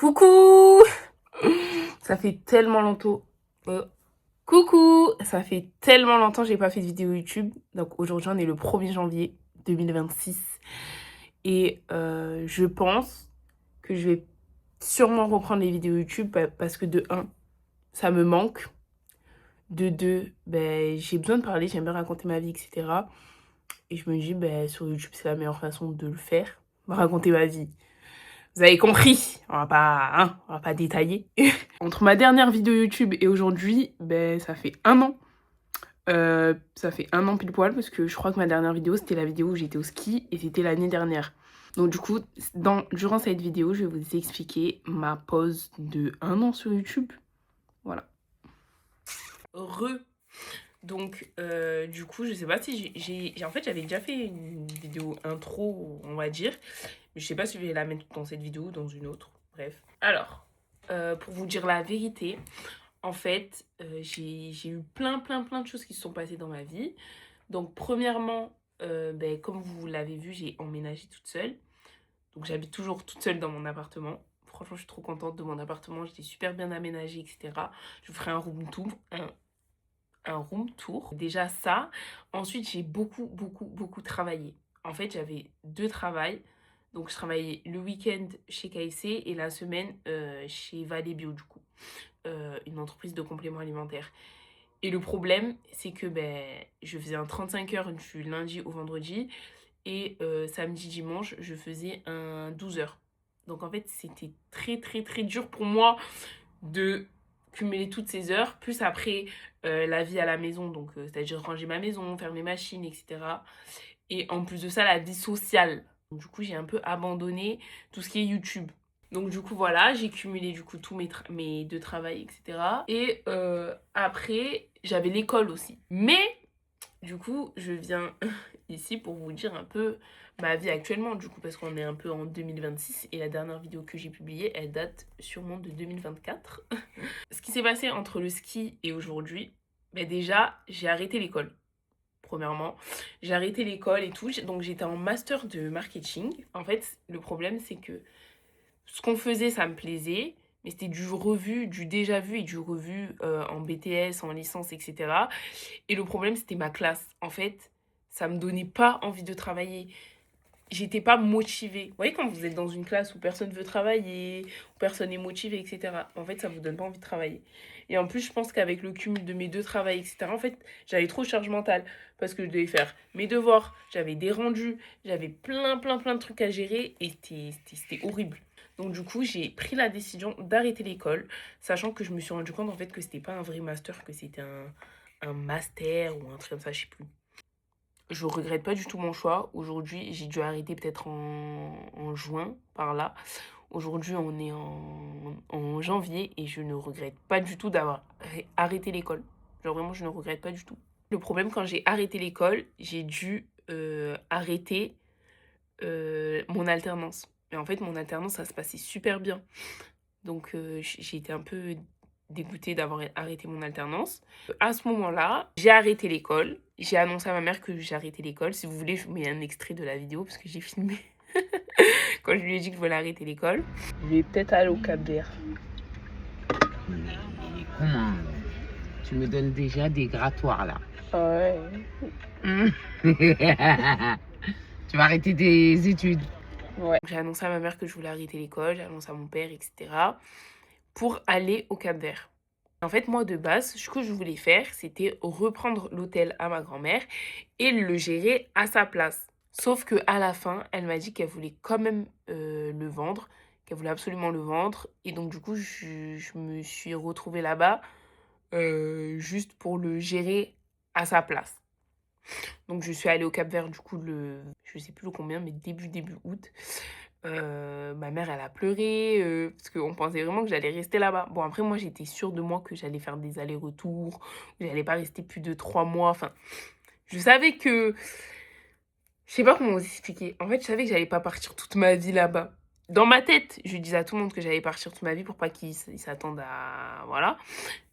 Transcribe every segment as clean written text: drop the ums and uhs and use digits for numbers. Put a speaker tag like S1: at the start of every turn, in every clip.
S1: Coucou. Ça fait tellement longtemps. Coucou. Ça fait tellement longtemps que j'ai pas fait de vidéo YouTube. Donc aujourd'hui, on est le 1er janvier 2026. Et je pense que je vais sûrement reprendre les vidéos YouTube parce que de 1, ça me manque. De 2, j'ai besoin de parler, j'aime bien raconter ma vie, etc. Et je me dis, sur YouTube, c'est la meilleure façon de le faire. Raconter ma vie. Vous avez compris, on va pas détailler. Entre ma dernière vidéo YouTube et aujourd'hui, ça fait 1 an. Ça fait 1 an pile poil parce que je crois que ma dernière vidéo, c'était la vidéo où j'étais au ski et c'était l'année dernière. Donc du coup, durant cette vidéo, je vais vous expliquer ma pause de 1 an sur YouTube. Voilà. Donc, du coup, je sais pas si en fait, j'avais déjà fait une vidéo intro, on va dire. Mais je sais pas si je vais la mettre dans cette vidéo ou dans une autre. Bref. Alors, pour vous dire la vérité, en fait, j'ai eu plein de choses qui se sont passées dans ma vie. Donc, premièrement, comme vous l'avez vu, j'ai emménagé toute seule. Donc, j'habite toujours toute seule dans mon appartement. Franchement, je suis trop contente de mon appartement. J'étais super bien aménagée, etc. Je vous ferai un room tour. Un room tour. Déjà ça. Ensuite, j'ai beaucoup travaillé. En fait, j'avais 2 travails. Donc, je travaillais le week-end chez KFC et la semaine chez Valley Bio, du coup. Une entreprise de compléments alimentaires. Et le problème, c'est que je faisais un 35 heures du lundi au vendredi. Et samedi, dimanche, je faisais un 12 heures. Donc, en fait, c'était très dur pour moi de cumuler toutes ces heures, plus après la vie à la maison, donc c'est-à-dire ranger ma maison, faire mes machines, etc. Et en plus de ça, la vie sociale. Donc, du coup, j'ai un peu abandonné tout ce qui est YouTube. Donc du coup, voilà, j'ai cumulé du coup tous mes 2 travails, etc. Et après, j'avais l'école aussi. Mais du coup, je viens ici pour vous dire un peu ma vie actuellement, du coup, parce qu'on est un peu en 2026 et la dernière vidéo que j'ai publiée, elle date sûrement de 2024. Ce qui s'est passé entre le ski et aujourd'hui, déjà, j'ai arrêté l'école. Premièrement, j'ai arrêté l'école et tout, donc j'étais en master de marketing. En fait, le problème, c'est que ce qu'on faisait, ça me plaisait, mais c'était du déjà vu et du revu en BTS, en licence, etc. Et le problème, c'était ma classe. En fait, ça me donnait pas envie de travailler. J'étais pas motivée. Vous voyez quand vous êtes dans une classe où personne veut travailler, où personne est motivé, etc. En fait, ça vous donne pas envie de travailler. Et en plus, je pense qu'avec le cumul de mes 2 travails, etc., en fait, j'avais trop de charge mentale. Parce que je devais faire mes devoirs, j'avais des rendus, j'avais plein de trucs à gérer et c'était horrible. Donc du coup, j'ai pris la décision d'arrêter l'école, sachant que je me suis rendu compte en fait que c'était pas un vrai master, que c'était un master ou un truc comme ça, je sais plus. Je regrette pas du tout mon choix. Aujourd'hui, j'ai dû arrêter peut-être en juin, par là. Aujourd'hui, on est en janvier et je ne regrette pas du tout d'avoir arrêté l'école. Genre vraiment, je ne regrette pas du tout. Le problème, quand j'ai arrêté l'école, j'ai dû arrêter mon alternance. Mais en fait, mon alternance, ça se passait super bien. Donc, j'ai été un peu dégoûtée d'avoir arrêté mon alternance. À ce moment-là, j'ai arrêté l'école. J'ai annoncé à ma mère que j'ai arrêté l'école. Si vous voulez, je vous mets un extrait de la vidéo parce que j'ai filmé quand je lui ai dit que je voulais arrêter l'école. Je vais peut-être aller au Cap-Vert.
S2: Mais comment? Tu me donnes déjà des grattoirs là.
S1: Ouais.
S2: Tu vas arrêter tes études.
S1: Ouais. J'ai annoncé à ma mère que je voulais arrêter l'école, j'ai annoncé à mon père, etc. pour aller au Cap-Vert. En fait, moi, de base, ce que je voulais faire, c'était reprendre l'hôtel à ma grand-mère et le gérer à sa place. Sauf que à la fin, elle m'a dit qu'elle voulait quand même le vendre, qu'elle voulait absolument le vendre. Et donc, du coup, je me suis retrouvée là-bas juste pour le gérer à sa place. Donc, je suis allée au Cap-Vert, du coup, je sais plus le combien, mais début août. Ma mère, elle a pleuré parce qu'on pensait vraiment que j'allais rester là-bas. Bon, après, moi, j'étais sûre de moi que j'allais faire des allers-retours, que j'allais pas rester plus de 3 mois. Enfin, je savais que... Je sais pas comment vous expliquer. En fait, je savais que j'allais pas partir toute ma vie là-bas. Dans ma tête, je disais à tout le monde que j'allais partir toute ma vie pour pas qu'ils s'attendent à... Voilà.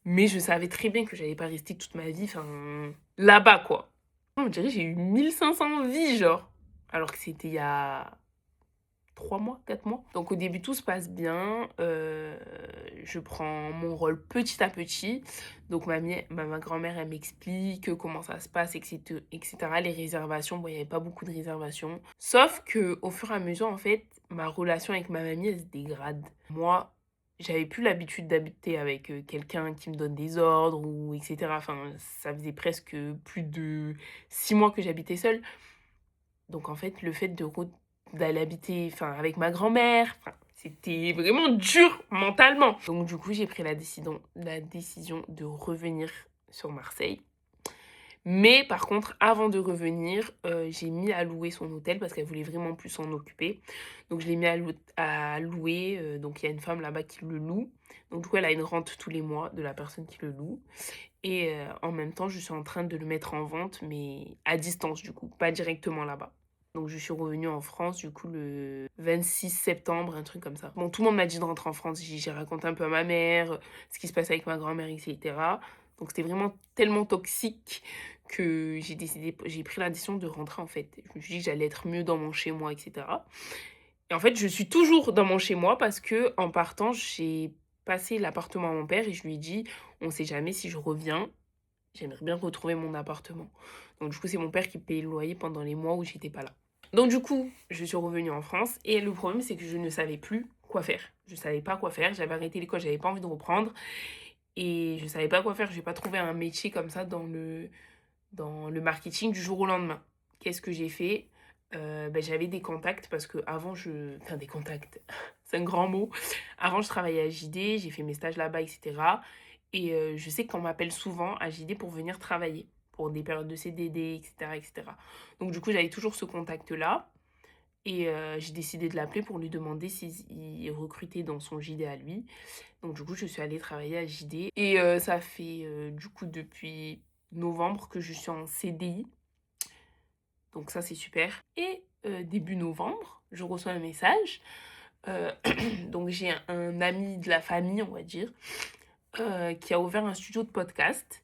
S1: Mais je savais très bien que j'allais pas rester toute ma vie, enfin, là-bas, quoi. On dirait que j'ai eu 1500 vies, genre. Alors que c'était il y a 3 mois, 4 mois. Donc au début, tout se passe bien. Je prends mon rôle petit à petit. Donc ma grand-mère, elle m'explique comment ça se passe, etc. Les réservations, bon, il n'y avait pas beaucoup de réservations. Sauf que au fur et à mesure, en fait, ma relation avec ma mamie, elle se dégrade. Moi, j'avais plus l'habitude d'habiter avec quelqu'un qui me donne des ordres ou etc. Enfin, ça faisait presque plus de 6 mois que j'habitais seule. Donc en fait, le fait d'aller habiter enfin, avec ma grand-mère, enfin, c'était vraiment dur mentalement. Donc du coup, j'ai pris la décision de revenir sur Marseille. Mais par contre, avant de revenir, j'ai mis à louer son hôtel parce qu'elle voulait vraiment plus s'en occuper. Donc je l'ai mis à louer. Donc il y a une femme là-bas qui le loue. Donc du coup, elle a une rente tous les mois de la personne qui le loue. Et en même temps, je suis en train de le mettre en vente, mais à distance du coup, pas directement là-bas. Donc je suis revenue en France du coup le 26 septembre, un truc comme ça. Bon, tout le monde m'a dit de rentrer en France. J'ai raconté un peu à ma mère ce qui se passait avec ma grand-mère, etc. Donc c'était vraiment tellement toxique que j'ai pris la décision de rentrer en fait. Je me suis dit que j'allais être mieux dans mon chez-moi, etc. Et en fait, je suis toujours dans mon chez-moi parce que en partant, j'ai passé l'appartement à mon père et je lui ai dit, on sait jamais si je reviens, j'aimerais bien retrouver mon appartement. Donc du coup, c'est mon père qui payait le loyer pendant les mois où j'étais pas là. Donc du coup, je suis revenue en France et le problème, c'est que je ne savais plus quoi faire. Je savais pas quoi faire, j'avais arrêté l'école, j'avais pas envie de reprendre et je savais pas quoi faire. Je vais pas trouver un métier comme ça dans le marketing du jour au lendemain. Qu'est-ce que j'ai fait? J'avais des contacts parce que avant enfin des contacts, c'est un grand mot. Avant je travaillais à JD, j'ai fait mes stages là-bas, etc. Et je sais qu'on m'appelle souvent à JD pour venir travailler, pour des périodes de CDD, etc. etc. Donc du coup j'avais toujours ce contact-là. Et j'ai décidé de l'appeler pour lui demander s'il recrutait dans son JD à lui. Donc du coup je suis allée travailler à JD. Et ça fait du coup depuis novembre que je suis en CDI. Donc ça, c'est super. Et début novembre, je reçois un message. Euh, donc j'ai un ami de la famille, on va dire, qui a ouvert un studio de podcast.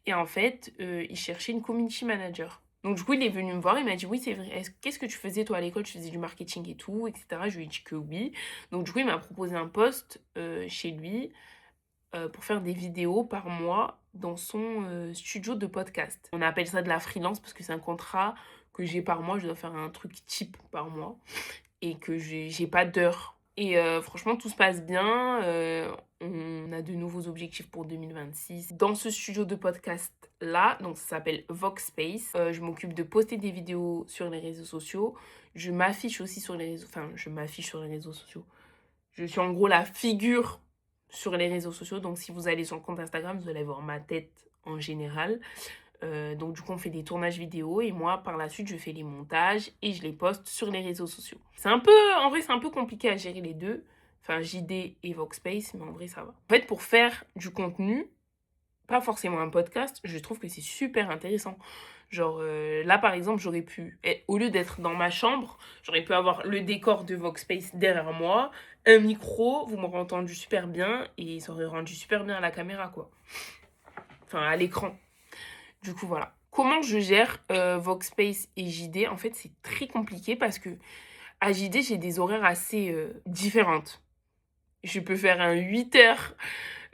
S1: Et en fait, il cherchait une community manager. Donc du coup, il est venu me voir, il m'a dit, oui, c'est vrai, qu'est-ce que tu faisais toi à l'école? Tu faisais du marketing et tout, etc. Je lui ai dit que oui. Donc du coup, il m'a proposé un poste chez lui pour faire des vidéos par mois dans son studio de podcast. On appelle ça de la freelance parce que c'est un contrat que j'ai par mois. Je dois faire un truc type par mois et que j'ai pas d'heures. Et franchement, tout se passe bien. On a de nouveaux objectifs pour 2026. Dans ce studio de podcast-là, donc ça s'appelle Voxspace, je m'occupe de poster des vidéos sur les réseaux sociaux. Je m'affiche aussi sur les réseaux... Enfin, je m'affiche sur les réseaux sociaux. Je suis en gros la figure sur les réseaux sociaux. Donc, si vous allez sur le compte Instagram, vous allez voir ma tête en général. Donc, du coup, on fait des tournages vidéo et moi, par la suite, je fais les montages et je les poste sur les réseaux sociaux. En vrai, c'est un peu compliqué à gérer les deux. Enfin, JD et Voxspace, mais en vrai, ça va. En fait, pour faire du contenu, pas forcément un podcast, je trouve que c'est super intéressant. Genre là par exemple, j'aurais pu, au lieu d'être dans ma chambre, j'aurais pu avoir le décor de Voxspace derrière moi, un micro, vous m'aurez entendu super bien et ça aurait rendu super bien à la caméra quoi. Enfin à l'écran. Du coup voilà. Comment je gère Voxspace et JD? En fait c'est très compliqué parce que à JD j'ai des horaires assez différentes. Je peux faire un 8h,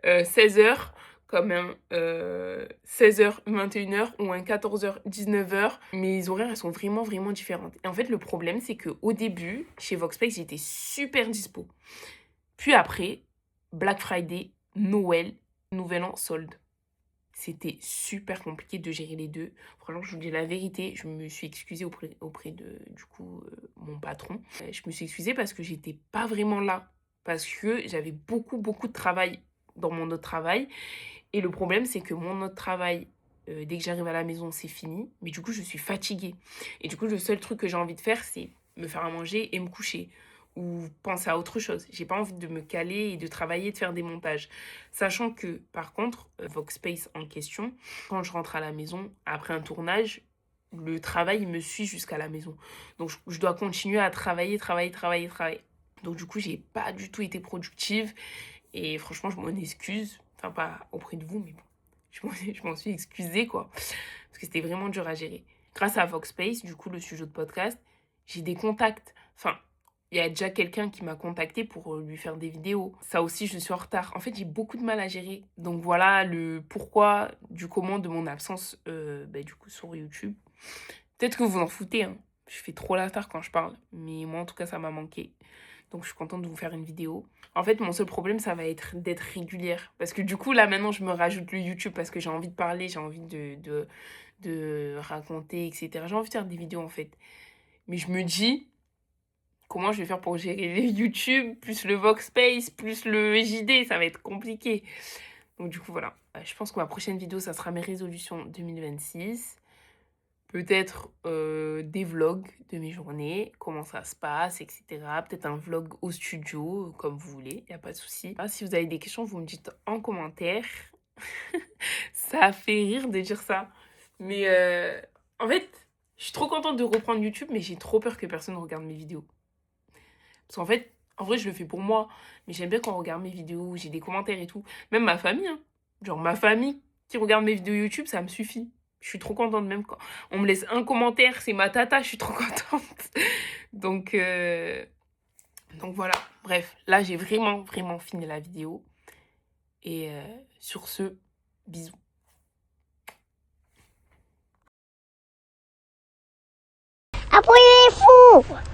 S1: 16h comme un 16h, 21h ou un 14h, 19h. Mes horaires, elles sont vraiment, vraiment différentes. Et en fait, le problème, c'est qu'au début, chez Voxspace, j'étais super dispo. Puis après, Black Friday, Noël, Nouvel An, solde. C'était super compliqué de gérer les deux. Franchement, je vous dis la vérité, je me suis excusée auprès de, du coup, mon patron. Je me suis excusée parce que j'étais pas vraiment là. Parce que j'avais beaucoup, beaucoup de travail dans mon autre travail. Et le problème, c'est que mon autre travail, dès que j'arrive à la maison, c'est fini. Mais du coup, je suis fatiguée. Et du coup, le seul truc que j'ai envie de faire, c'est me faire à manger et me coucher. Ou penser à autre chose. J'ai pas envie de me caler et de travailler, de faire des montages. Sachant que, par contre, Voxspace en question, quand je rentre à la maison, après un tournage, le travail il me suit jusqu'à la maison. Donc, je dois continuer à travailler. Donc, du coup, j'ai pas du tout été productive. Et franchement, je m'en excuse. Enfin, pas auprès de vous, mais bon. Je m'en suis excusée, quoi. Parce que c'était vraiment dur à gérer. Grâce à Voxspace, du coup, le studio de podcast, j'ai des contacts. Enfin, il y a déjà quelqu'un qui m'a contacté pour lui faire des vidéos. Ça aussi, je suis en retard. En fait, j'ai beaucoup de mal à gérer. Donc voilà le pourquoi du comment de mon absence du coup sur YouTube. Peut-être que vous en foutez, hein. Je fais trop la star quand je parle. Mais moi, en tout cas, ça m'a manqué. Donc, je suis contente de vous faire une vidéo. En fait, mon seul problème, ça va être d'être régulière. Parce que du coup, là, maintenant, je me rajoute le YouTube parce que j'ai envie de parler, j'ai envie de raconter, etc. J'ai envie de faire des vidéos, en fait. Mais je me dis, comment je vais faire pour gérer les YouTube, plus le Voxpace, plus le JD, ça va être compliqué. Donc du coup, voilà. Je pense que ma prochaine vidéo, ça sera mes résolutions 2026. Peut-être des vlogs de mes journées, comment ça se passe, etc. Peut-être un vlog au studio, comme vous voulez, il n'y a pas de souci. Si vous avez des questions, vous me dites en commentaire. Ça fait rire de dire ça. Mais en fait, je suis trop contente de reprendre YouTube, mais j'ai trop peur que personne regarde mes vidéos. Parce qu'en fait, en vrai, je le fais pour moi. Mais j'aime bien quand on regarde mes vidéos, j'ai des commentaires et tout. Même ma famille, hein. Genre ma famille qui regarde mes vidéos YouTube, ça me suffit. Je suis trop contente même quand on me laisse un commentaire, c'est ma tata, je suis trop contente. Donc, donc voilà. Bref, là, j'ai vraiment, vraiment fini la vidéo. Et sur ce, bisous.
S3: Abonnez-vous!